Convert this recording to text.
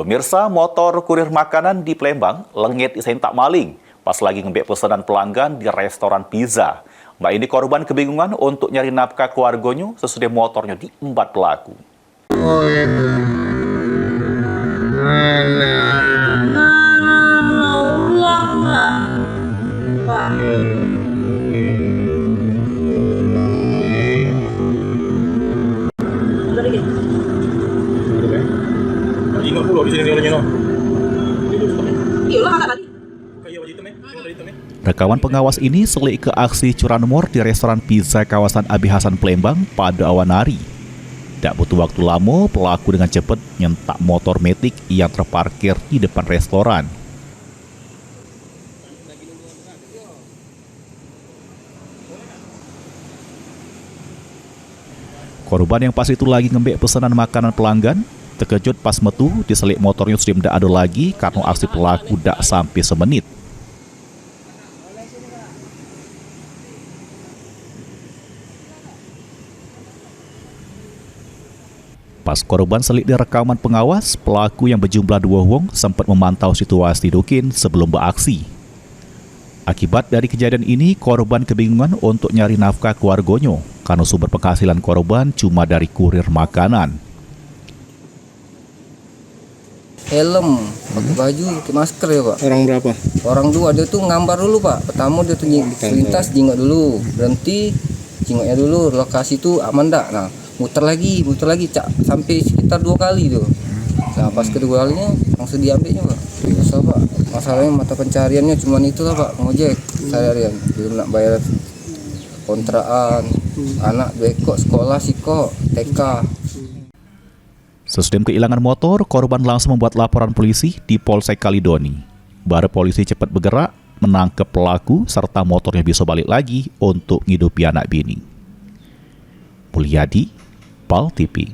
Pemirsa, motor kurir makanan di Palembang lengit disentak maling pas lagi ngebek pesanan pelanggan di restoran pizza. Mbak ini korban kebingungan untuk nyari nafkah keluarganya sesudah motornya diembat pelaku. Rekaman pengawas ini selik ke aksi curanmor di restoran pizza kawasan Abi Hasan Palembang pada awan hari. Tak butuh waktu lama, pelaku dengan cepat nyentak motor metik yang terparkir di depan restoran. Korban yang pas itu lagi ngembek pesanan makanan pelanggan, terkejut pas metu diselik motornya sudah tidak ada lagi karena aksi pelaku tak sampai semenit. Pas korban selik di rekaman pengawas, pelaku yang berjumlah 2 wong sempat memantau situasi Dukin sebelum beraksi. Akibat dari kejadian ini, korban kebingungan untuk nyari nafkah keluarganya karena sumber penghasilan korban cuma dari kurir makanan. Helm, pakai baju, pakai masker ya Pak. Orang berapa? Orang 2, dia tuh ngambar dulu Pak. Pertama dia tuh selintas jingok dulu, berhenti jingoknya dulu, lokasi tuh aman dak. Nah, muter lagi Cak, sampai sekitar 2 kali tuh. Nah pas kedua kalinya langsung diambilnya Pak. Susah Pak, masalahnya mata pencariannya cuma itu lah Pak, ngojek seharian. Belum nak bayar kontrakan, anak 2 ekor sekolah siko, TK. Sesudah kehilangan motor, korban langsung membuat laporan polisi di Polsek Kalidoni. Baru polisi cepat bergerak, menangkap pelaku serta motornya bisa balik lagi untuk menghidupi anak bini. Mulyadi, PAL TV.